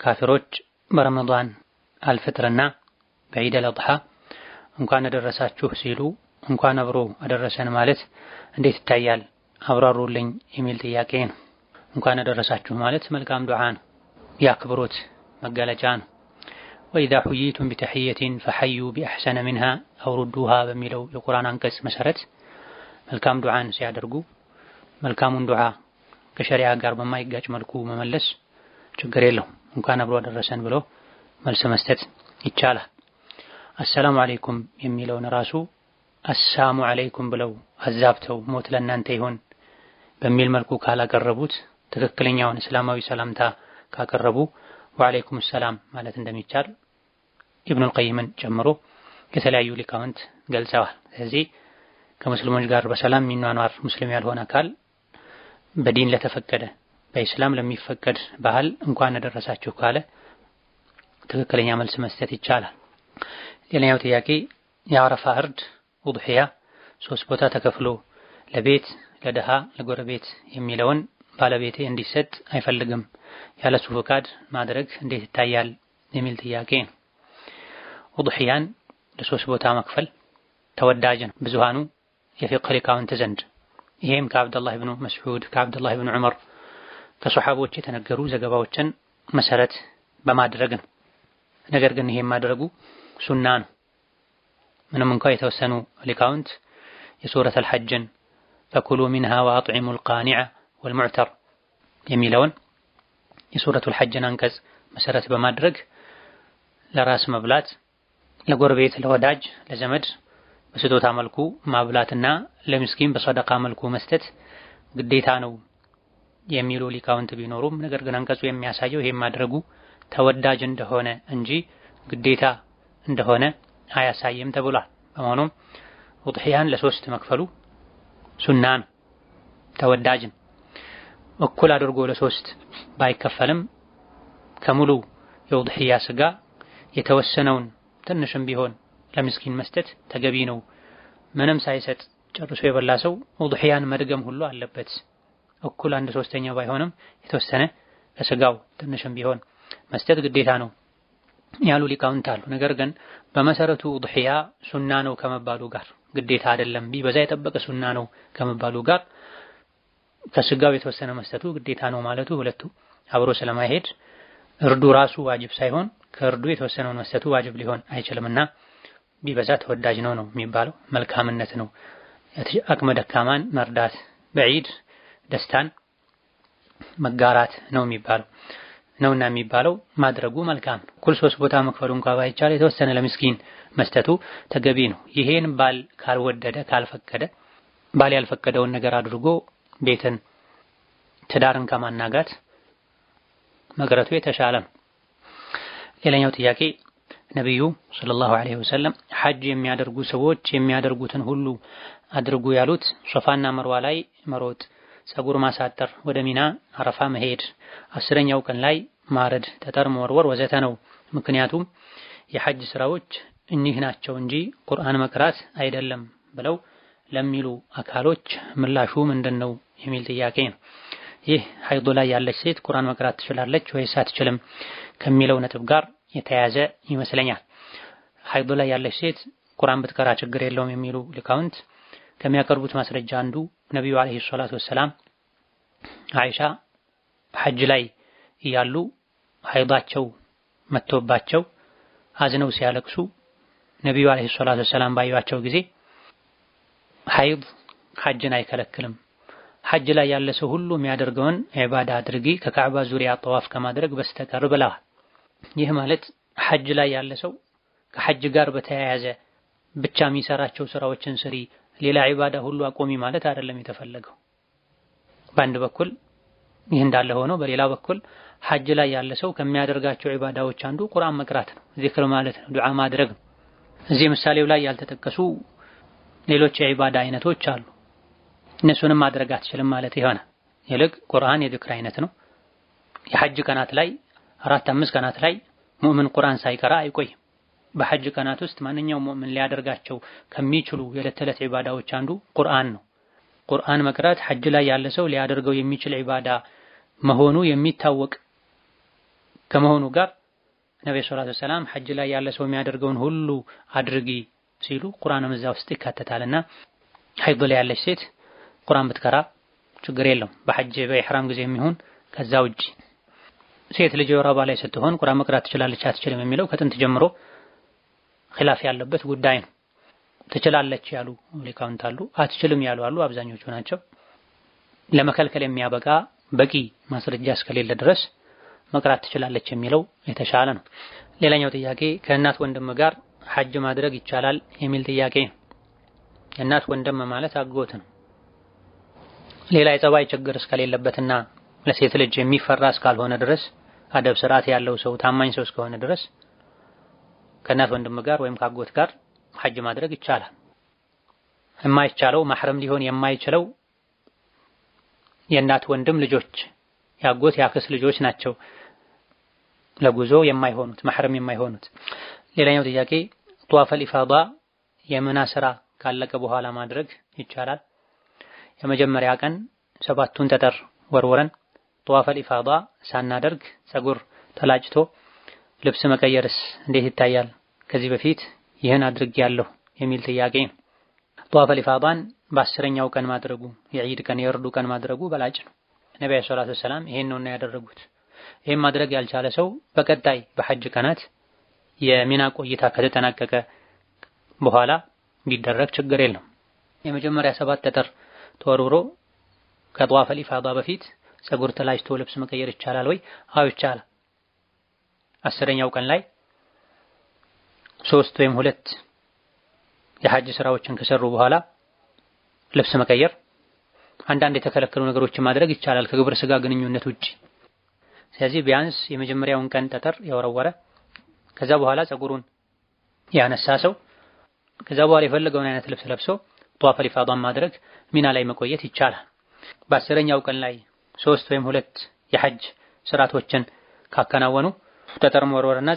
ካፊሮች በረመዳን አልፍጥርና በዒድ አልአድሃ እንኳን አደረሳችሁ ሲሉ እንኳን አብሮ አደረሰን ማለት እንዴት ይታያል አብራሩልኝ የሚል ጥያቄ ነው። እንኳን አደረሳችሁ ማለት መልካም ዱዓ ነው፣ የአክብሮት መገለጫ ነው። ወኢዛ ሁይቱም ቢተሕየቲን ፈሐዩ ቢአሕሰነ ሚንሃ አው ሩዱሃ በሚለው የቁርአን አንቀጽ መሰረት መልካም ዱዓን ሲያደርጉ መልካሙን ዱዓ ከሸሪዓ ጋር በማይጋጭ መልኩ መመለስ ችግር የለውም። እንኳን አብሮ አደረሰን ብሎ መልስ መስጠት ይቻላል። አሰላሙ አለይኩም የሚለውን ራሱ አሳሙ አለይኩም ብለው አዛብተው ሞት ለእናንተ ይሁን በሚል መልኩ ካላቀረቡት ትክክለኛውን እስላማዊ ሰላምታ ካቀረቡ ወአለይኩም ሰላም ማለት እንደሚቻል ኢብኑል ቀይምን ጨምሮ የተለያዩ ሊቃውንት ገልጸዋል። ስለዚህ ከሙስሊሞች ጋር በሰላም የሚኗኗር ሙስሊም ያልሆነ አካል በዲን ለተፈቀደ በኢስላም ለሚፈቀድ ባህል እንኳን አደረሳችሁ ካለ ትክክለኛ መልስ መስጠት ይቻላል። ሌላኛው ጥያቄ የአረፋ እርድ ውድሕያ 3 ቦታ ተከፍሎ ለቤት ለደሃ ለጎረቤት የሚለውን ባለቤቴ እንዲሰጥ አይፈልግም፣ ያለሱ ፈቃድ ማድረግ እንዴት ይታያል የሚል ጥያቄ ነው። ውድሕያን ለ3 ቦታ መክፈል ተወዳጅ ነው ብዙሃኑ የፊቅህ ሊቃውንት ዘንድ። ይሄም ከአብደላህ ኢብኑ መስዑድ ከአብደላህ ኢብኑ ዑመር ከሱሐቦች የተነገሩ ዘገባዎችን መሰረት በማድረግ ነው። ነገር ግን ይሄም ማድረጉ ሱና ነው። ምንም እንኳን የተወሰኑ ሊቃውንት የሱረቱል ሐጅን ፈኩሉ ሚንሃ ወአጥዒሙል ቃኒዐ ወልሙዕተር የሚለውን የሱረቱል ሐጅን አንቀጽ መሰረት በማድረግ ለራስ መብላት፣ ለጎረቤት፣ ለወዳጅ፣ ለዘመድ በስጦታ መልኩ ማብላትና ለምስኪን በሰደቃ መልኩ መስጠት ግዴታ ነው የሚሉ ሊቃውንት ቢኖሩም ነገር ግን አንቀጹ የሚያሳየው ይሄን ማድረጉ ተወዳጅ እንደሆነ እንጂ ግዴታ እንደሆነ አያሳይም ተብሏል። በመሆኑም ውድሕያን ለ3 መክፈሉ ሱና ነው፣ ተወዳጅ ነው። እኩል አድርጎ ለ3 ባይከፈልም ከሙሉ የውድሕያ ስጋ የተወሰነውን ትንሽም ቢሆን ለምስኪን መስጠት ተገቢ ነው። ምንም ሳይሰጥ ጨርሶ የበላ ሰው ውድሕያን መድገም ሁሉ አለበት። እኩል 1/3 ባይሆንም የተወሰነ ለስጋው ትንሽም ቢሆን መስጠት ግዴታ ነው ያሉ ሊቃውንት አሉ። ነገር ግን በመሰረቱ ውድሕያ ሱና ነው ከመባሉ ጋር ግዴታ አይደለም ቢበዛ የጠበቀ ሱና ነው ከመባሉ ጋር ከስጋው የተወሰነ መስጠቱ ግዴታ ነው ማለቱ ሁለቱ አብሮ ስለማይሄድ እርዱ ራሱ ዋጅብ ሳይሆን ከእርዱ የተወሰነውን መስጠቱ ዋጅብ ሊሆን አይችልምና ቢበዛ ተወዳጅ ነው የሚባለው። መልካምነት ነው። አቅመ ደካማን መርዳት በዒድ ደስታን መጋራት ነው የሚባለው ማድረጉ መልካም ነው። ኩል 3 ቦታ መክፈሉ እንኳን ባይቻል የተወሰነ ለምስኪን መስጠቱ ተገቢ ነው። ይሄን ባል ካልወደደ ካልፈቀደ ባል ያልፈቀደውን ነገር አድርጎ ቤትን ትዳርን ከማናጋት መቅረቱ የተሻለ ነው። ሌላኛው ጥያቄ ነብዩ ሰለላሁ ዐለይሂ ወሰለም ሐጅ የሚያደርጉ ሰዎች የሚያደርጉትን ሁሉ አድርጉ ያሉት ሶፋና መርዋ ላይ መሮጥ፣ ፀጉር ማሳጠር፣ ወደ ሚና አረፋ መሄድ፣ 10ኛው ቀን ላይ ማረድ፣ ጠጠር መወርወር ወዘተ ነው። ምክንያቱም የሐጅ ስራዎች እኒህ ናቸው እንጂ ቁርአን መቅራት አይደለም ብለው ለሚሉ አካሎች ምላሹ ምንድነው የሚል ጥያቄ ነው። ይህ ሐይድ ላይ ያለች ሴት ቁርአን መቅራት ትችላለች ወይስ አትችልም ከሚለው ነጥብ ጋር የተያዘ ይመስለኛል። ሐይድ ላይ ያለች ሴት ቁርአን ብትቀራ ችግር የለውም የሚሉ ሊቃውንት ከሚያቀርቡት ማስረጃ አንዱ ነብዩ አለይሂ ሰላቱ ወሰላም አይሻ ሐጅ ላይ እያሉ ሐይዳቸው መጥቶባቸው አዝነው ሲያለቅሱ ነብዩ አለይሂ ሰላቱ ወሰላም ባዩአቸው ጊዜ ሐይድ ሐጅን አይከለክልም፣ ሐጅ ላይ ያለ ሰው ሁሉ የሚያደርገውን ዒባዳ አድርጊ ከካዕባ ዙሪያ ጠዋፍ ከማድረግ በስተቀር ብለዋል። ይህ ማለት ሐጅ ላይ ያለ ሰው ከሐጅ ጋር በተያያዘ ብቻ የሚሰራቸው ስራዎችን ስሪ፣ ሌላ ዒባዳ ሁሉ አቆሚ ማለት አይደለም የተፈለገው። በአንድ በኩል ይህ እንዳለ ሆኖ በሌላ በኩል ሐጅ ላይ ያለ ሰው ከሚያደርጋቸው ዒባዳዎች አንዱ ቁርአን መቅራት ነው፣ ዚክር ማለት ነው፣ ዱዓ ማድረግ ነው። እዚህ ምሳሌው ላይ ያልተጠቀሱ ሌሎች የዒባዳ አይነቶች አሉ። እነሱንም ማድረግ አትችልም ማለት ይሆናል። ይልቅ ቁርአን የዚክር አይነት ነው። የሐጅ ቀናት ላይ 4-5 ቀናት ላይ ሙእምን ቁርአን ሳይቀራ አይቆይም። በሐጅ ቀናት ውስጥ ማንኛውም ሙእምን ሊያደርጋቸው ከሚችሉ የዕለት ተዕለት ዒባዳዎች አንዱ ቁርአን ነው። ቁርአን መቅራት ሐጅ ላይ ያለ ሰው ሊያደርገው የሚችል ዒባዳ መሆኑ የሚታወቅ ከመሆኑ ጋር ነብዩ ሰለላሁ ዐለይሂ ወሰለም ሐጅ ላይ ያለ ሰው የሚያደርገውን ሁሉ አድርጊ ሲሉ ቁርአንም እዛ ውስጥ ይካተታልና ሐይድ ላይ ያለች ሴት ቁርአን ብትቀራ ችግር የለውም። በሐጅ በኢህራም ጊዜ የሚሆን ከዛ ውጪ ሴት ልጅ ወር አበባ ላይ ስትሆን ቁርአን መቅራት ትችላለች አትችልም የሚለው ከጥንት ጀምሮ ኺላፍ ያለበት ጉዳይ ነው። ትችላለች ያሉ ሊቃውንት አሉ፣ አትችልም ያሉ አሉ። አብዛኞቹ ናቸው። ለመከልከል የሚያበቃ በቂ ማስረጃ እስከሌለ ድረስ መቅራት ትችላለች የሚለው የተሻለ ነው። ሌላኛው ጥያቄ ከእናት ወንድም ጋር ሐጅ ማድረግ ይቻላል የሚል ጥያቄ ነው። የእናት ወንድም ማለት አጎት ነው። ሌላ የጸባይ ችግር እስከሌለበትና ለሴት ልጅ የሚፈራ እስካልሆነ ድረስ አደብ ስርዓት ያለው ሰው ታማኝ ሰው እስከሆነ ድረስ ከእናት ወንድም ጋር ወይም ከአጎት ጋር ሐጅ ማድረግ ይቻላል። የማይቻለው ማህረም ሊሆን የማይችለው የእናት ወንድም ልጆች ያጎት ያክስ ልጆች ናቸው ለጉዞ የማይሆኑት ማህረም የማይሆኑት። ሌላኛው ጥያቄ ጧፈል ኢፋዳ የምና ስራ ካለቀ በኋላ ማድረግ ይቻላል? የመጀመሪያ ቀን 7ቱን ጠጠር ወርወረን ጧፈል ኢፋዳ ሳናደርግ ፀጉር ተላጭቶ ልብስ መቀየርስ እንዴት ይታያል? ከዚህ በፊት ይህን አድርጌያለሁ የሚል ጥያቄ ነው። ጧፈል ኢፋዳን በ10ኛው ቀን ማድረጉ የዒድ ቀን የእርዱ ቀን ማድረጉ በላጭ ነው። ነብዩ ሰለላሁ ዐለይሂ ወሰለም ይሄን ነው ያደረጉት። ይሄን ማድረግ ያልቻለ ሰው በቀጣይ በሐጅ ቀናት የሚና ቆይታ ከተጠናቀቀ በኋላ ቢደረግ ችግር የለም። የመጀመሪያ 7 ጠጠር ተወርውሮ ከጧፈል ኢፋዳ በፊት ፀጉር ተላጭቶ ልብስ መቀየር ይቻላል ወይ? አዎ ይቻላል። 10ኛው ቀን ላይ 3 ወይም 2 የሐጅ ስራዎችን ከሰሩ በኋላ ልብስ መቀየር፣ አንዳንድ የተከለከሉ ነገሮችን ማድረግ ይቻላል ከግብረ ስጋ ግንኙነት ውጪ። ስለዚህ ቢያንስ የመጀመሪያውን ቀን ጠጠር የወረወረ ከዛ በኋላ ፀጉሩን ያነሳ ሰው ከዛ በኋላ የፈለገውን አይነት ልብስ ለብሶ ጧፈል ኢፋዳን ማድረግ ሚና ላይ መቆየት ይቻላል። በ10ኛው ቀን ላይ 3 ወይም 2 የሐጅ ስርዓቶችን ካከናወኑ ጠጠር መወርወርና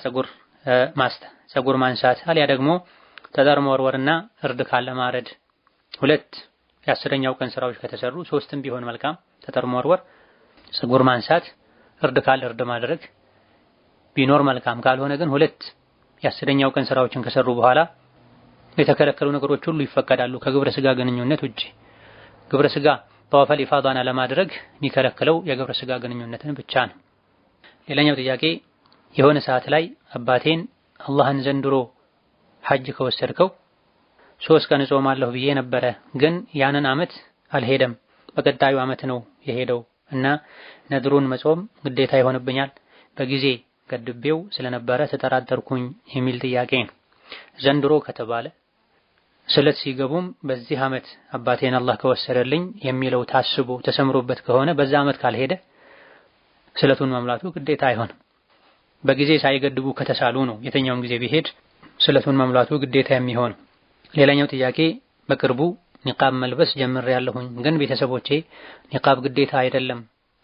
ፀጉር ማንሳት አልያ ደግሞ ጠጠር መወርወርና እርድ ካለ ማረድ 2 የ10ኛው ቀን ስራዎች ከተሰሩ 3ም ቢሆን መልካም ጠጠር መወርወር፣ ፀጉር ማንሳት፣ እርድ ካለ እርድ ማድረግ ቢኖር መልካም። ካልሆነ ግን 2 የ10ኛው ቀን ስራዎችን ከሰሩ በኋላ የተከለከሉ ነገሮች ሁሉ ይፈቀዳሉ ከግብረ ስጋ ግንኙነት ውጪ። ግብረ ስጋ ጧፈል ኢፋዳን ለማድረግ የሚከለክለው የግብረ ስጋ ግንኙነትን ብቻ ነው። ሌላኛው ጥያቄ የሆነ ሰዓት ላይ አባቴን አላህን ዘንድሮ ሐጅ ከወሰድከው 3 ቀን እጾማለሁ ብዬ ነበረ፣ ግን ያንን አመት አልሄደም፣ በቀጣዩ አመት ነው የሄደው እና ነድሩን መጾም ግዴታ ይሆንብኛል? በጊዜ ገድቤው ስለነበረ ተጠራጠርኩኝ የሚል ጥያቄ ነው። ዘንድሮ ከተባለ ስለት ሲገቡም በዚህ አመት አባቴን አላህ ከወሰደልኝ የሚለው ታስቦ ተሰምሮበት ከሆነ በዛ አመት ካልሄደ ስለቱን መምላቱ ግዴታ አይሆንም። በጊዜ ሳይገድቡ ከተሳሉ ነው የተኛውን ጊዜ ቢሄድ ስለቱን መምላቱ ግዴታ የሚሆን። ሌላኛው ጥያቄ በቅርቡ ኒቃብ መልበስ ጀምሬያለሁኝ፣ ግን ቤተሰቦቼ ኒቃብ ግዴታ አይደለም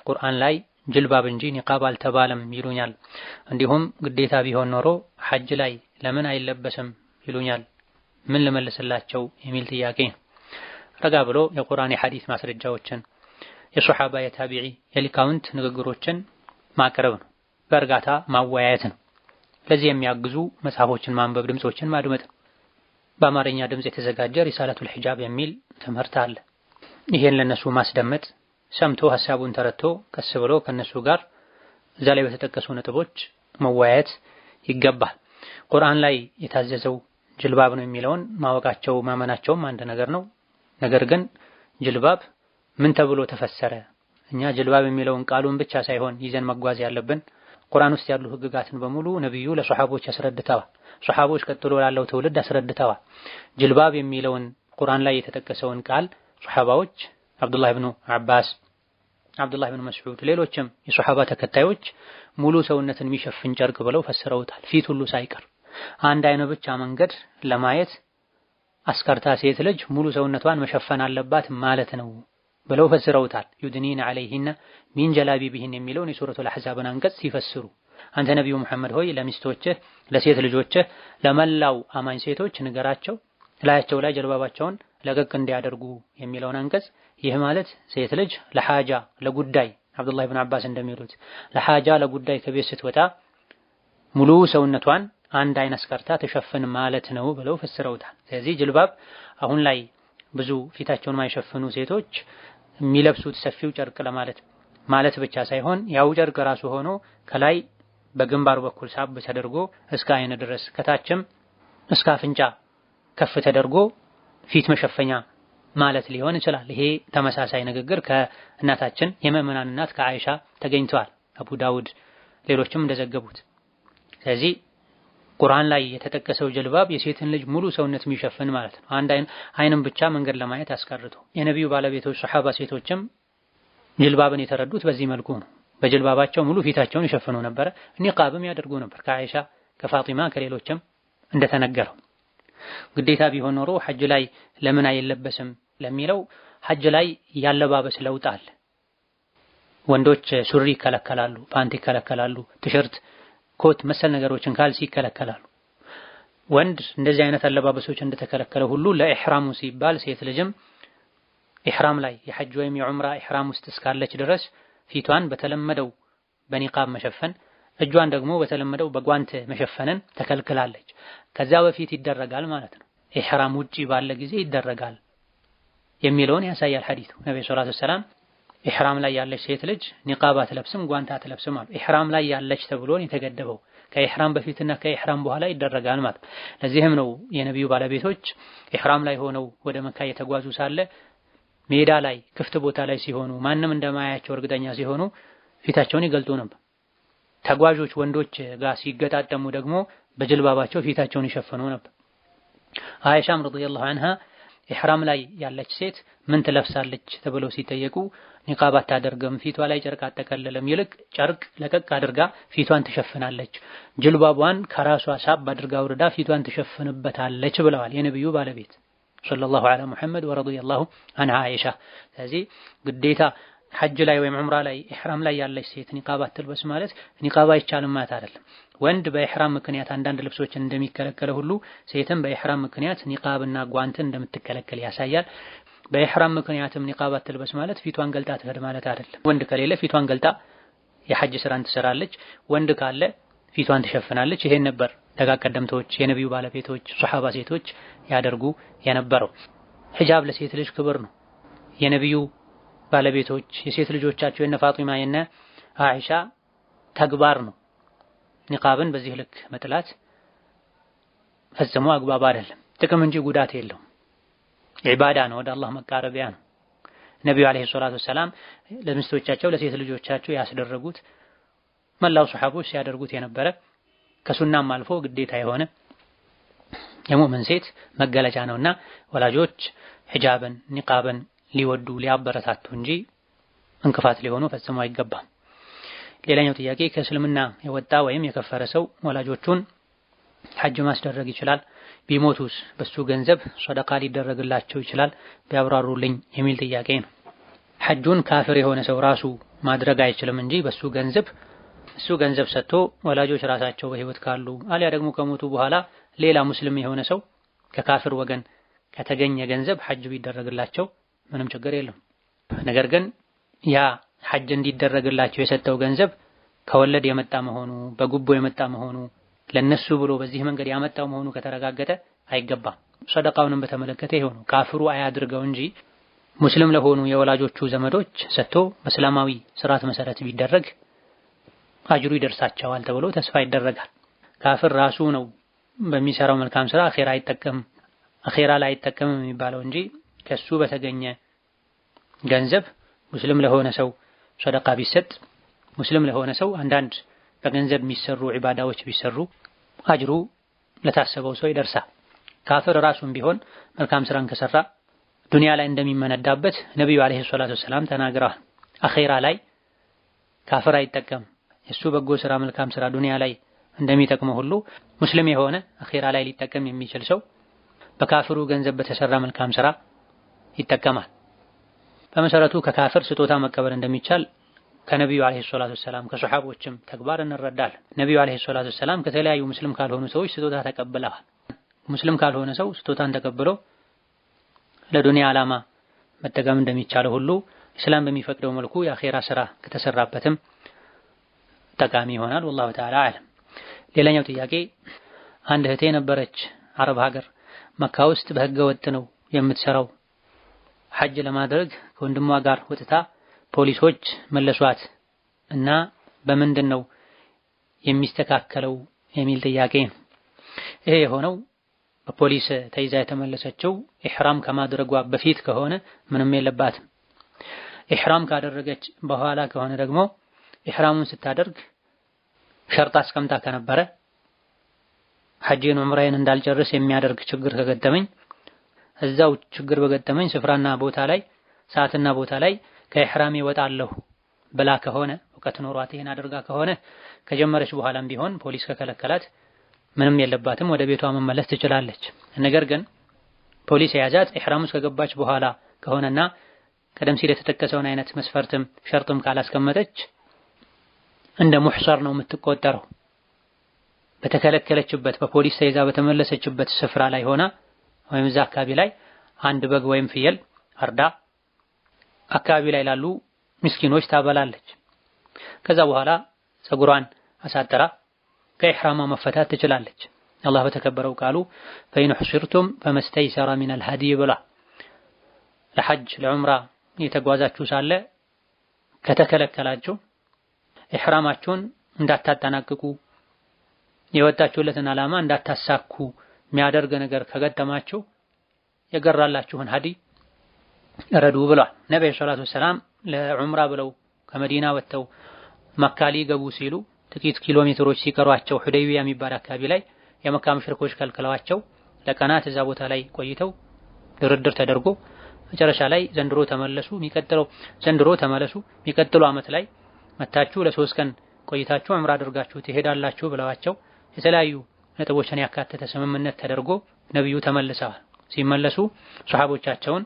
ቁርአን ላይ ጅልባብ እንጂ ኒቃብ አልተባለም ይሉኛል። እንዲሁም ግዴታ ቢሆን ኖሮ ሐጅ ላይ ለምን አይለበስም ይሉኛል። ምን ልመልስላቸው የሚል ጥያቄ። ረጋ ብሎ የቁርአን የሐዲስ ማስረጃዎችን የሱሐባ የታቢዒ የሊቃውንት ንግግሮችን ማቅረብ ነው። በእርጋታ ማወያየት ነው። ለዚህ የሚያግዙ መጽሐፎችን ማንበብ፣ ድምጾችን ማድመጥ። በአማርኛ ድምጽ የተዘጋጀ ሪሳለቱል ሒጃብ የሚል ትምህርት አለ። ይሄን ለነሱ ማስደመጥ፣ ሰምቶ ሐሳቡን ተረድቶ ቀስ ብሎ ከነሱ ጋር እዛ ላይ በተጠቀሱ ነጥቦች መወያየት ይገባል። ቁርአን ላይ የታዘዘው ጅልባብ ነው የሚለውን ማወቃቸው ማመናቸውም አንድ ነገር ነው። ነገር ግን ጅልባብ ምን ተብሎ ተፈሰረ? እኛ ጅልባብ የሚለውን ቃሉን ብቻ ሳይሆን ይዘን መጓዝ ያለብን ቁርአን ውስጥ ያሉ ህግጋትን በሙሉ ነብዩ ለሱሐቦች አስረድተዋል። ሱሐቦች ቀጥሎ ላለው ትውልድ አስረድተዋል። ጅልባብ የሚለውን ቁርአን ላይ የተጠቀሰውን ቃል ሱሐባዎች አብዱላህ ኢብኑ አባስ፣ አብዱላህ ኢብኑ መስዑድ፣ ሌሎችም የሱሐባ ተከታዮች ሙሉ ሰውነትን የሚሸፍን ጨርቅ ብለው ፈስረውታል። ፊት ሁሉ ሳይቀር አንድ አይነ ብቻ መንገድ ለማየት አስከርታ ሴት ልጅ ሙሉ ሰውነቷን መሸፈን አለባት ማለት ነው ብለው ፈስረውታል። ዩድኒና ዐለይሂነ ሚን ጀላቢቢሂን የሚለውን የሱረቱል አሕዛብን አንቀጽ ሲፈስሩ አንተ ነብዩ መሐመድ ሆይ ለሚስቶችህ፣ ለሴት ልጆችህ፣ ለመላው አማኝ ሴቶች ንገራቸው ላያቸው ላይ ጀልባባቸውን ለቀቅ እንዲያደርጉ የሚለውን አንቀጽ ይህ ማለት ሴት ልጅ ለሐጃ ለጉዳይ አብዱላህ ኢብኑ አባስ እንደሚሉት ለሐጃ ለጉዳይ ከቤት ስትወጣ ሙሉ ሰውነቷን አንድ አይን አስቀርታ ተሸፍን ማለት ነው ብለው ፈስረውታል። ስለዚህ ጅልባብ አሁን ላይ ብዙ ፊታቸውን ማይሸፍኑ ሴቶች የሚለብሱት ሰፊው ጨርቅ ማለት ብቻ ሳይሆን ያው ጨርቅ ራሱ ሆኖ ከላይ በግንባር በኩል ሳብ ተደርጎ እስከ አይን ድረስ ከታችም እስከ አፍንጫ ከፍ ተደርጎ ፊት መሸፈኛ ማለት ሊሆን ይችላል። ይሄ ተመሳሳይ ንግግር ከእናታችን የምእመናን እናት ከአይሻ ተገኝቷል። አቡ ዳውድ ሌሎችም እንደዘገቡት። ስለዚህ ቁርአን ላይ የተጠቀሰው ጅልባብ የሴትን ልጅ ሙሉ ሰውነት የሚሸፍን ማለት ነው። አንድ አይንም ብቻ መንገድ ለማየት አስቀርቶ የነቢዩ ባለቤቶች ሱሐባ ሴቶችም ጅልባብን የተረዱት በዚህ መልኩ ነው። በጅልባባቸው ሙሉ ፊታቸውን ይሸፍኑ ነበር፣ ኒቃብም ያደርጉ ነበር ከአይሻ ከፋጢማ ከሌሎችም እንደተነገረው። ግዴታ ቢሆን ኖሮ ሐጅ ላይ ለምን አይለበስም ለሚለው ሐጅ ላይ ያለባበስ ለውጥ አለ። ወንዶች ሱሪ ይከለከላሉ፣ ፓንት ይከለከላሉ፣ ቲሸርት፣ ኮት መሰል ነገሮችን ካልሲ ይከለከላሉ። ወንድ እንደዚህ አይነት አለባበሶች እንደተከለከለ ሁሉ ለኢህራሙ ሲባል ሴት ልጅም ኢህራም ላይ የሐጅ ወይም የዑምራ ኢህራም ውስጥ እስካለች ድረስ ፊቷን በተለመደው በኒቃብ መሸፈን፣ እጇን ደግሞ በተለመደው በጓንት መሸፈንን ተከልክላለች። ከዛ በፊት ይደረጋል ማለት ነው። ኢህራም ውጪ ባለ ጊዜ ይደረጋል የሚለውን ያሳያል ሐዲሱ። ነብዩ ሰለላሁ ዐለይሂ ወሰለም ኢህራም ላይ ያለች ሴት ልጅ ኒቃብ አትለብስም፣ ጓንት አትለብስም አሉ። ኢህራም ላይ ያለች ተብሎን የተገደበው ከኢህራም በፊትና ከኢህራም በኋላ ይደረጋል ማለት ነው። ለዚህም ነው የነብዩ ባለቤቶች ኢህራም ላይ ሆነው ወደ መካ የተጓዙ ሳለ ሜዳ ላይ ክፍት ቦታ ላይ ሲሆኑ ማንም እንደማያቸው እርግጠኛ ሲሆኑ ፊታቸውን ይገልጡ ነበር። ተጓዦች ወንዶች ጋር ሲገጣጠሙ ደግሞ በጅልባባቸው ፊታቸውን ይሸፍኑ ነበር። አይሻም ረዲየላሁ ዐንሃ ኢህራም ላይ ያለች ሴት ምን ትለብሳለች ተብለው ሲጠየቁ ኒቃብ አታደርግም፣ ፊቷ ላይ ጨርቅ አጠቀለለም፣ ይልቅ ጨርቅ ለቀቅ አድርጋ ፊቷን ትሸፍናለች፣ ጅልባቧን ከራሷ ሳብ አድርጋ ወርዳ ፊቷን ትሸፍንበታለች ብለዋል የነብዩ ባለቤት ሰለላሁ ዐላ ሙሐመድ ወረዲየላሁ ዐንሃ አይሻ። ስለዚህ ግዴታ ሐጅ ላይ ወይም ዑምራ ላይ ኢህራም ላይ ያለች ሴት ኒቃብ አትልበስ ማለት ኒቃብ አይቻልም ማለት አይደለም። ወንድ በኢህራም ምክንያት አንዳንድ ልብሶችን እንደሚከለከለ ሁሉ ሴትም በኢህራም ምክንያት ኒቃብና ጓንትን እንደምትከለከል ያሳያል። በኢህራም ምክንያትም ኒቃብ አትልበስ ማለት ፊቷን ገልጣ ትሄድ ማለት አይደለም። ወንድ ከሌለ ፊቷን ገልጣ የሐጅ ስራን ትሰራለች፣ ወንድ ካለ ፊቷን ትሸፍናለች። ይሄን ነበር ደጋግ ቀደምቶች የነብዩ ባለቤቶች ሱሐባ ሴቶች ያደርጉ የነበረው። ሒጃብ ለሴት ልጅ ክብር ነው። የነብዩ ባለቤቶች የሴት ልጆቻቸው የነ ፋጢማ የነ አይሻ ተግባር ነው። ኒቃብን በዚህ ልክ መጥላት ፈጽሞ አግባብ አይደለም። ጥቅም እንጂ ጉዳት የለውም። ዒባዳ ነው፣ ወደ አላህ መቃረቢያ ነው። ነብዩ አለይሂ ሰላቱ ወሰላም ለሚስቶቻቸው ለሴት ልጆቻቸው ያስደረጉት መላው ሱሐቦች ሲያደርጉት የነበረ ከሱናም አልፎ ግዴታ የሆነ የሙእምን ሴት መገለጫ ነውና ወላጆች ሒጃብን ኒቃብን ሊወዱ ሊያበረታቱ እንጂ እንቅፋት ሊሆኑ ፈጽሞ አይገባም። ሌላኛው ጥያቄ ከእስልምና የወጣ ወይም የከፈረ ሰው ወላጆቹን ሐጅ ማስደረግ ይችላል? ቢሞቱስ በሱ ገንዘብ ሶደቃ ሊደረግላቸው ይችላል? ቢያብራሩልኝ የሚል ጥያቄ ነው። ሐጁን ካፍር የሆነ ሰው ራሱ ማድረግ አይችልም እንጂ በሱ ገንዘብ ሰጥቶ ወላጆች ራሳቸው በህይወት ካሉ አሊያ ደግሞ ከሞቱ በኋላ ሌላ ሙስሊም የሆነ ሰው ከካፍር ወገን ከተገኘ ገንዘብ ሐጅ ቢደረግላቸው ምንም ችግር የለም። ነገር ግን ያ ሐጅ እንዲደረግላቸው የሰጠው ገንዘብ ከወለድ የመጣ መሆኑ በጉቦ የመጣ መሆኑ ለነሱ ብሎ በዚህ መንገድ ያመጣው መሆኑ ከተረጋገጠ አይገባም። ሰደቃውንም በተመለከተ ይሆኑ ካፍሩ አያድርገው እንጂ ሙስሊም ለሆኑ የወላጆቹ ዘመዶች ሰጥቶ በእስላማዊ ስርዓት መሰረት ቢደረግ አጅሩ ይደርሳቸዋል ተብሎ ተስፋ ይደረጋል። ካፍር ራሱ ነው በሚሰራው መልካም ስራ አኺራ ላይ አይጠቀምም የሚባለው እንጂ ከሱ በተገኘ ገንዘብ ሙስሊም ለሆነ ሰው ሰደቃ ቢሰጥ ሙስሊም ለሆነ ሰው አንዳንድ በገንዘብ የሚሰሩ ዒባዳዎች ቢሰሩ አጅሩ ለታሰበው ሰው ይደርሳል። ካፍር ራሱም ቢሆን መልካም ስራን ከሰራ ዱንያ ላይ እንደሚመነዳበት ነብዩ አለይሂ ሰላቱ ወሰላም ተናግረዋል። አኺራ ላይ ካፍር አይጠቀም የሱ በጎ ስራ መልካም ስራ ዱንያ ላይ እንደሚጠቅመው ሁሉ ሙስሊም የሆነ አኺራ ላይ ሊጠቀም የሚችል ሰው በካፍሩ ገንዘብ በተሰራ መልካም ስራ ይጠቀማል። በመሰረቱ ከካፍር ስጦታ መቀበል እንደሚቻል ከነብዩ አለይሂ ሰላቱ ወሰላም ከሱሐቦችም ተግባር እንረዳለን። ነብዩ አለይሂ ሰላቱ ወሰላም ከተለያዩ ሙስሊም ካልሆኑ ሰዎች ስጦታ ተቀብለዋል። ሙስሊም ካልሆነ ሰው ስጦታን ተቀብሎ ለዱንያ ዓላማ መጠቀም እንደሚቻለው ሁሉ እስላም በሚፈቅደው መልኩ የአኼራ ስራ ከተሰራበትም ጠቃሚ ይሆናል። ወላሁ ተዓላ አዕለም። ሌላኛው ጥያቄ አንድ እህቴ ነበረች አረብ ሀገር መካ ውስጥ በህገ ወጥ ነው የምትሰራው። ሐጅ ለማድረግ ከወንድሟ ጋር ወጥታ ፖሊሶች መለሷት እና በምንድን ነው የሚስተካከለው የሚል ጥያቄ። ይሄ የሆነው በፖሊስ ተይዛ የተመለሰችው ኢህራም ከማድረጓ በፊት ከሆነ ምንም የለባትም። ኢህራም ካደረገች በኋላ ከሆነ ደግሞ ኢህራሙን ስታደርግ ሸርጥ አስቀምጣ ከነበረ ሐጅን ዑምራዬን እንዳልጨርስ የሚያደርግ ችግር ከገጠመኝ እዛው ችግር በገጠመኝ ስፍራና ቦታ ላይ ሰዓትና ቦታ ላይ ከኢህራሜ ወጣለሁ ብላ ከሆነ ወቀት ኖሯት ይሄን አድርጋ ከሆነ ከጀመረች በኋላም ቢሆን ፖሊስ ከከለከላት ምንም የለባትም፣ ወደ ቤቷ መመለስ ትችላለች። ነገር ግን ፖሊስ የያዛት ኢህራም ውስጥ ከገባች በኋላ ከሆነና ቀደም ሲል የተጠቀሰውን አይነት መስፈርትም ሸርጥም ካላስቀመጠች እንደ ሙህሰር ነው የምትቆጠረው። በተከለከለችበት በፖሊስ ተይዛ በተመለሰችበት ስፍራ ላይ ሆና ወይም እዛ አካባቢ ላይ አንድ በግ ወይም ፍየል አርዳ አካባቢ ላይ ላሉ ምስኪኖች ታበላለች። ከዛ በኋላ ፀጉሯን አሳጥራ ከኢህራማ መፈታት ትችላለች። አላህ በተከበረው ቃሉ ፈኢን ሑሲርቱም ፈመስተይሰረ ሚነል ሀዲይ ብላ ለሐጅ ለዑምራ የተጓዛችሁ ሳለ ከተከለከላችሁ ኢህራማችሁን እንዳታጠናቅቁ የወጣችሁለትን ዓላማ እንዳታሳኩ የሚያደርግ ነገር ከገጠማችሁ የገራላችሁን ሀዲ ረዱ ብሏል። ነብዩ ሰለላሁ ዐለይሂ ወሰለም ለዑምራ ብለው ከመዲና ወጥተው መካ ሊገቡ ሲሉ ጥቂት ኪሎ ሜትሮች ሲቀሯቸው ሁደይቢያ የሚባል አካባቢ ላይ የመካ ሙሽሪኮች ከልክለዋቸው ለቀናት እዛ ቦታ ላይ ቆይተው ድርድር ተደርጎ መጨረሻ ላይ ዘንድሮ ተመለሱ የሚቀጥለው ዓመት ላይ መታችሁ ለሶስት ቀን ቆይታችሁ ዑምራ አድርጋችሁ ትሄዳላችሁ ብለዋቸው የተለያዩ ነጥቦችን ያካተተ ስምምነት ተደርጎ ነብዩ ተመልሰዋል። ሲመለሱ ሱሐቦቻቸውን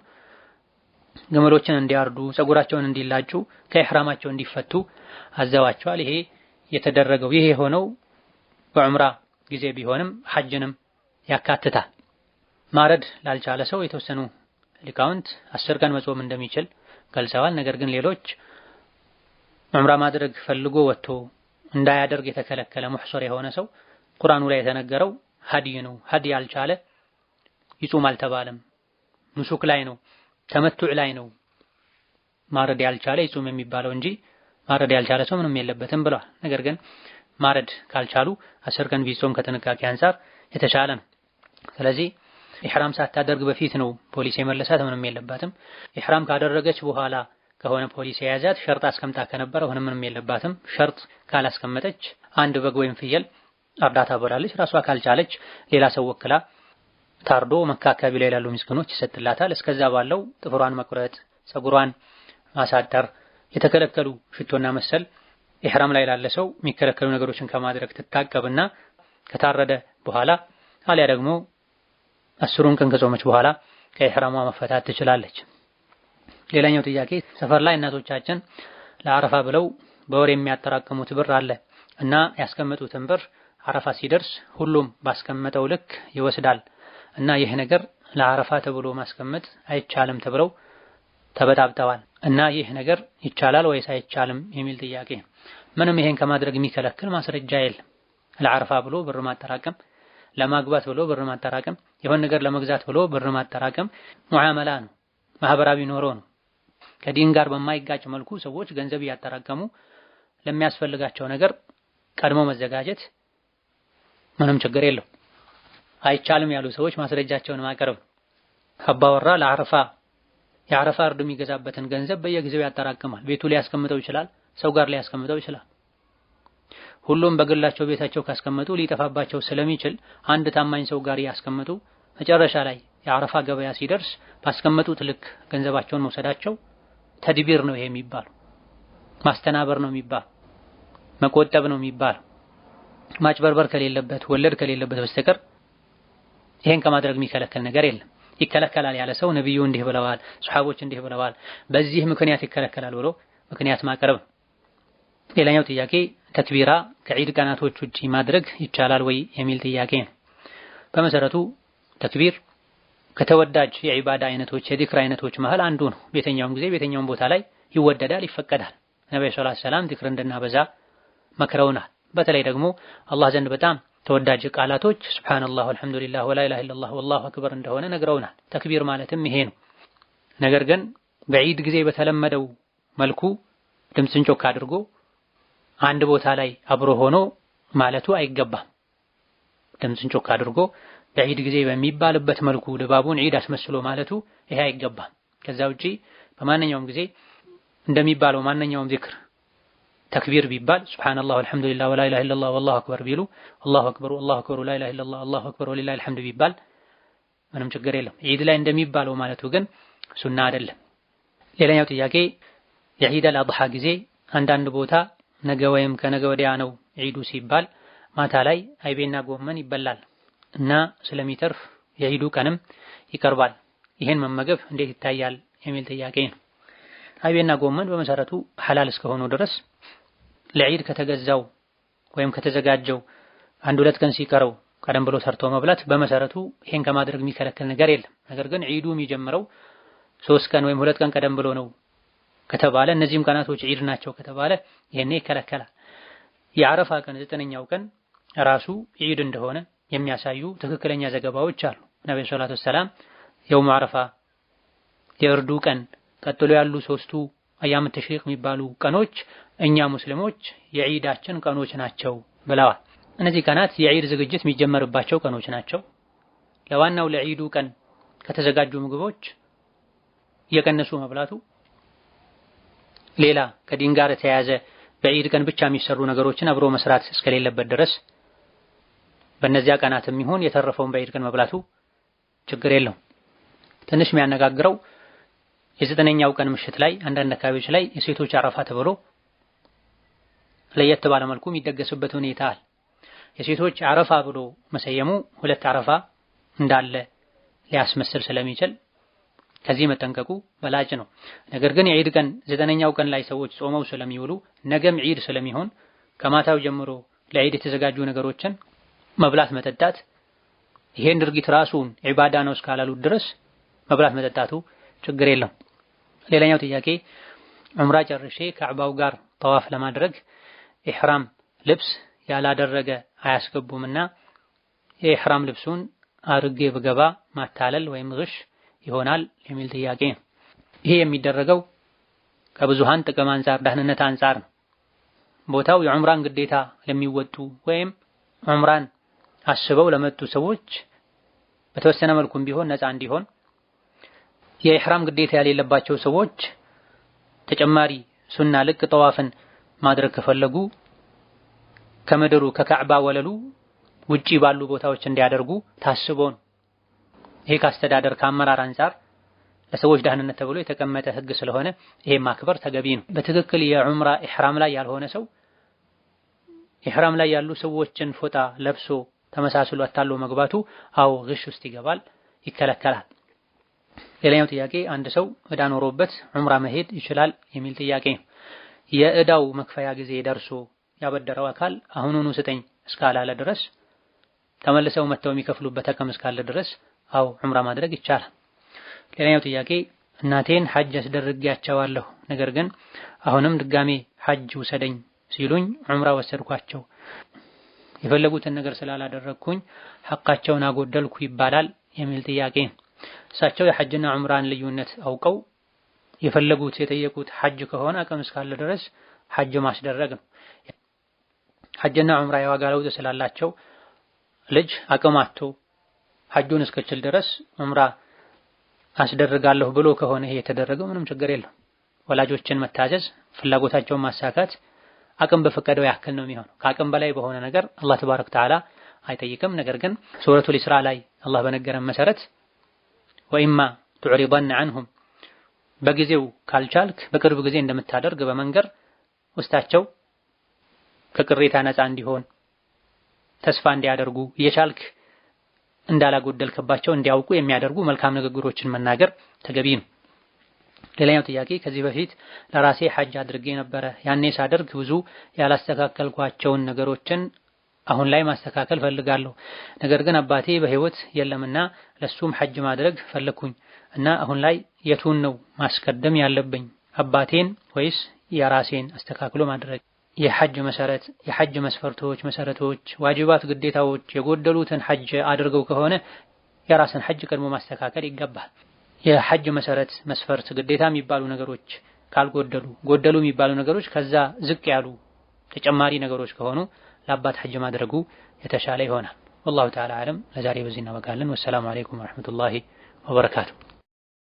ግመሎችን እንዲያርዱ ፀጉራቸውን እንዲላጩ ከኢህራማቸው እንዲፈቱ አዘዋቸዋል። ይሄ የተደረገው ይሄ ሆነው በዑምራ ጊዜ ቢሆንም ሐጅንም ያካትታል። ማረድ ላልቻለ ሰው የተወሰኑ ሊቃውንት 10 ቀን መጾም እንደሚችል ገልጸዋል። ነገር ግን ሌሎች ዑምራ ማድረግ ፈልጎ ወጥቶ እንዳያደርግ የተከለከለ ሙህሰር የሆነ ሰው ቁርአኑ ላይ የተነገረው ሀዲይ ነው። ሀዲይ ያልቻለ ይጾም አልተባለም። ኑሱክ ላይ ነው ተመቱዕ ላይ ነው ማረድ ያልቻለ ይጾም የሚባለው እንጂ ማረድ ያልቻለ ሰው ምንም የለበትም ብለዋል። ነገር ግን ማረድ ካልቻሉ 10 ቀን ቢጾም ከጥንቃቄ አንፃር የተሻለ ነው። ስለዚህ ኢህራም ሳታደርግ በፊት ነው ፖሊስ የመለሳት ምንም የለባትም። ኢህራም ካደረገች በኋላ ከሆነ ፖሊስ የያዛት ሸርጥ አስቀምጣ ከነበረ ምንም የለባትም። ሸርጥ ካላስቀመጠች አንድ በግ ወይም ፍየል እርዳታ በላለች። ራሷ ካልቻለች ሌላ ሰው ወክላ ታርዶ መካ አካባቢ ላይ ያሉ ምስኪኖች ይሰጥላታል። እስከዛ ባለው ጥፍሯን መቁረጥ፣ ፀጉሯን ማሳጠር፣ የተከለከሉ ሽቶና መሰል ኢህራም ላይ ላለ ሰው የሚከለከሉ ነገሮችን ከማድረግ ትታቀብና ከታረደ በኋላ አሊያ ደግሞ 10 ቀን ከጾመች በኋላ ከኢህራሟ መፈታት ትችላለች። ሌላኛው ጥያቄ ሰፈር ላይ እናቶቻችን ለአረፋ ብለው በወር የሚያጠራቅሙት ብር አለ እና ያስቀመጡትን ብር አረፋ ሲደርስ ሁሉም ባስቀመጠው ልክ ይወስዳል እና ይህ ነገር ለአረፋ ተብሎ ማስቀመጥ አይቻልም ተብለው ተበጣብጠዋል እና ይህ ነገር ይቻላል ወይስ አይቻልም የሚል ጥያቄ። ምንም ይሄን ከማድረግ የሚከለክል ማስረጃ የለም። ለአረፋ ብሎ ብር ማጠራቀም፣ ለማግባት ብሎ ብር ማጠራቀም፣ የሆነ ነገር ለመግዛት ብሎ ብር ማጠራቀም ሙዓመላ ነው፣ ማህበራዊ ኑሮ ነው። ከዲን ጋር በማይጋጭ መልኩ ሰዎች ገንዘብ እያጠራቀሙ ለሚያስፈልጋቸው ነገር ቀድሞ መዘጋጀት ምንም ችግር የለው። አይቻልም ያሉ ሰዎች ማስረጃቸውን ማቅረብ። አባወራ ለአረፋ የአረፋ እርድ የሚገዛበትን ገንዘብ በየጊዜው ያጠራቅማል። ቤቱ ሊያስቀምጠው ይችላል፣ ሰው ጋር ሊያስቀምጠው ይችላል። ሁሉም በግላቸው ቤታቸው ካስቀመጡ ሊጠፋባቸው ስለሚችል አንድ ታማኝ ሰው ጋር ያስቀምጡ። መጨረሻ ላይ የአረፋ ገበያ ሲደርስ ባስቀመጡት ልክ ገንዘባቸውን መውሰዳቸው ተድቢር ነው። ይሄ የሚባለው ማስተናበር ነው የሚባለው መቆጠብ ነው የሚባለው። ማጭበርበር ከሌለበት ወለድ ከሌለበት በስተቀር ይሄን ከማድረግ የሚከለከል ነገር የለም። ይከለከላል ያለ ሰው ነብዩ እንዲህ ብለዋል፣ ሱሐቦች እንዲህ ብለዋል፣ በዚህ ምክንያት ይከለከላል ብሎ ምክንያት ማቅረብ። ሌላኛው ጥያቄ ተክቢራ ከዒድ ቀናቶች ውጪ ማድረግ ይቻላል ወይ የሚል ጥያቄ ነው። በመሰረቱ ተክቢር ከተወዳጅ የዒባዳ አይነቶች የዚክር አይነቶች መሃል አንዱ ነው። በየትኛውም ጊዜ በየትኛውም ቦታ ላይ ይወደዳል፣ ይፈቀዳል። ነብዩ ሰለላሁ ዐለይሂ ወሰለም ዚክር እንድናበዛ መክረውናል። በተለይ ደግሞ አላህ ዘንድ በጣም ተወዳጅ ቃላቶች ሱብሃንአላህ ወልሐምዱሊላህ ወላ ኢላሃ ኢለላህ ወላሁ አክበር እንደሆነ ነግረውናል። ተክቢር ማለትም ይሄ ነው። ነገር ግን በዒድ ጊዜ በተለመደው መልኩ ድምፅን ጮክ አድርጎ አንድ ቦታ ላይ አብሮ ሆኖ ማለቱ አይገባም። ድምፅን ጮክ አድርጎ በዒድ ጊዜ በሚባልበት መልኩ ድባቡን ዒድ አስመስሎ ማለቱ ይሄ አይገባም። ከዛ ውጪ በማንኛውም ጊዜ እንደሚባለው ማንኛውም ዚክር ተክቢር ቢባል ሱብሃንአላህ ወልሐምዱሊላህ ወላ ኢላሃ ኢለላህ ወላሁ አክበር ቢሉ አላሁ አክበር ወላ ኢላሃ ኢለላህ አላሁ አክበር ወሊላሂል ሐምድ ቢባል ምንም ችግር የለም። ዒድ ላይ እንደሚባለው ማለቱ ግን ሱና አይደለም። ሌላኛው ጥያቄ የዒድ አልአድሃ ጊዜ አንዳንድ ቦታ ነገ ወይም ከነገ ወዲያ ነው ዒዱ ሲባል ማታ ላይ አይቤና ጎመን ይበላል እና ስለሚተርፍ የዒዱ ቀንም ይቀርባል። ይሄን መመገብ እንዴት ይታያል የሚል ጥያቄ ነው። አይቤና ጎመን በመሰረቱ ሐላል እስከሆኑ ድረስ ለዒድ ከተገዛው ወይም ከተዘጋጀው አንድ ሁለት ቀን ሲቀረው ቀደም ብሎ ሰርቶ መብላት በመሰረቱ ይሄን ከማድረግ የሚከለክል ነገር የለም። ነገር ግን ዒዱ የሚጀምረው 3 ቀን ወይም 2 ቀን ቀደም ብሎ ነው ከተባለ እነዚህም ቀናቶች ዒድ ናቸው ከተባለ ይሄኔ ይከለከላል። የአረፋ ቀን 9ኛው ቀን ራሱ ዒድ እንደሆነ የሚያሳዩ ትክክለኛ ዘገባዎች አሉ። ነብዩ ሰለላሁ ዐለይሂ ወሰለም የውም አረፋ የእርዱ ቀን ቀጥሎ ያሉ 3ቱ አያም ተሽሪቅ የሚባሉ ቀኖች እኛ ሙስሊሞች የዒዳችን ቀኖች ናቸው ብለዋል። እነዚህ ቀናት የዒድ ዝግጅት የሚጀመርባቸው ቀኖች ናቸው። ለዋናው ለዒዱ ቀን ከተዘጋጁ ምግቦች እየቀነሱ መብላቱ ሌላ ከዲን ጋር የተያያዘ በዒድ ቀን ብቻ የሚሰሩ ነገሮችን አብሮ መስራት እስከሌለበት ድረስ በእነዚያ ቀናትም ይሁን የተረፈውን በዒድ ቀን መብላቱ ችግር የለውም። ትንሽ የሚያነጋግረው የ9ኛው ቀን ምሽት ላይ አንዳንድ አካባቢዎች ላይ የሴቶች አረፋ ተብሎ ለየት ባለ መልኩ የሚደገስበት ሁኔታ አለ። የሴቶች አረፋ ብሎ መሰየሙ 2 አረፋ እንዳለ ሊያስመስል ስለሚችል ከዚህ መጠንቀቁ በላጭ ነው። ነገር ግን የዒድ ቀን 9ኛው ቀን ላይ ሰዎች ጾመው ስለሚውሉ ነገም ዒድ ስለሚሆን ከማታው ጀምሮ ለዒድ የተዘጋጁ ነገሮችን መብላት መጠጣት ይሄን ድርጊት ራሱን ዒባዳ ነው እስካላሉት ድረስ መብላት መጠጣቱ ችግር የለም። ሌላኛው ጥያቄ ዑምራ ጨርሼ ከዕባው ጋር ጠዋፍ ለማድረግ ኢህራም ልብስ ያላደረገ አያስገቡምና የኢህራም ልብሱን አድርጌ ብገባ ማታለል ወይም ግሽ ይሆናል የሚል ጥያቄ ነው። ይሄ የሚደረገው ከብዙሃን ጥቅም አንፃር ደህንነት አንፃር ነው። ቦታው የዑምራን ግዴታ ለሚወጡ ወይም ዑምራን አስበው ለመጡ ሰዎች በተወሰነ መልኩም ቢሆን ነፃ እንዲሆን፣ የኢህራም ግዴታ የሌለባቸው ሰዎች ተጨማሪ ሱና ልቅ ጠዋፍን ማድረግ ከፈለጉ ከምድሩ ከካዕባ ወለሉ ውጪ ባሉ ቦታዎች እንዲያደርጉ ታስቦ ነው። ይሄ ከአስተዳደር ከአመራር አንፃር ለሰዎች ደህንነት ተብሎ የተቀመጠ ህግ ስለሆነ ይሄ ማክበር ተገቢ ነው። በትክክል የዑምራ ኢህራም ላይ ያልሆነ ሰው ኢህራም ላይ ያሉ ሰዎችን ፎጣ ለብሶ ተመሳስሎ አታሎ መግባቱ አው ግሽ ውስጥ ይገባል፣ ይከለከላል። ሌላኛው ጥያቄ አንድ ሰው ዕዳ ኖሮበት ዑምራ መሄድ ይችላል የሚል ጥያቄ ነው። የዕዳው መክፈያ ጊዜ ደርሶ ያበደረው አካል አሁኑኑ ስጠኝ እስካላለ ድረስ ተመልሰው መተው የሚከፍሉበት አቅም እስካለ ድረስ አው ዑምራ ማድረግ ይቻላል። ሌላኛው ጥያቄ እናቴን ሐጅ አስደርጊያቸዋለሁ፣ ነገር ግን አሁንም ድጋሜ ሐጅ ውሰደኝ ሲሉኝ ዑምራ ወሰድኳቸው፣ የፈለጉትን ነገር ስላላደረግኩኝ ሐቃቸውን አጎደልኩ ይባላል የሚል ጥያቄ። እሳቸው የሐጅና ዑምራን ልዩነት አውቀው የፈለጉት የጠየቁት ሐጅ ከሆነ አቅም እስካለ ድረስ ሐጅ ማስደረግ ነው። ሐጅና ዑምራ የዋጋ ለውጥ ስላላቸው ልጅ አቅም አጥቶ ሐጁን እስከችል ድረስ ዑምራ አስደርጋለሁ ብሎ ከሆነ ይሄ የተደረገው ምንም ችግር የለም። ወላጆችን መታዘዝ፣ ፍላጎታቸውን ማሳካት አቅም በፈቀደው ያክል ነው የሚሆነው። ከአቅም በላይ በሆነ ነገር አላህ ተባረከ ወተዓላ አይጠይቅም። ነገር ግን ሱረቱል ኢስራ ላይ አላህ በነገረን መሰረት ወኢማ ቱዕሪضن عنهم በጊዜው ካልቻልክ በቅርብ ጊዜ እንደምታደርግ በመንገር ውስጣቸው ከቅሬታ ነፃ እንዲሆን ተስፋ እንዲያደርጉ እየቻልክ እንዳላጎደልከባቸው እንዲያውቁ የሚያደርጉ መልካም ንግግሮችን መናገር ተገቢ ነው። ሌላኛው ጥያቄ ከዚህ በፊት ለራሴ ሐጅ አድርጌ ነበረ። ያኔ ሳደርግ ብዙ ያላስተካከልኳቸውን ነገሮችን አሁን ላይ ማስተካከል ፈልጋለሁ። ነገር ግን አባቴ በህይወት የለምና ለሱም ሐጅ ማድረግ ፈለኩኝ እና አሁን ላይ የቱን ነው ማስቀደም ያለብኝ አባቴን ወይስ የራሴን አስተካክሎ ማድረግ? የሐጅ መስፈርቶች፣ መሰረቶች፣ ዋጅባት፣ ግዴታዎች የጎደሉትን ሐጅ አድርገው ከሆነ የራስን ሐጅ ቀድሞ ማስተካከል ይገባል። የሐጅ መሰረት፣ መስፈርት፣ ግዴታ የሚባሉ ነገሮች ካልጎደሉ ጎደሉ የሚባሉ ነገሮች ከዛ ዝቅ ያሉ ተጨማሪ ነገሮች ከሆኑ ለአባት ሐጅ ማድረጉ የተሻለ ይሆናል። ወላሁ ተዓላ አለም። ለዛሬ በዚህ እናበቃለን። ወሰላሙ አለይኩም ወራህመቱላሂ ወበረካቱ።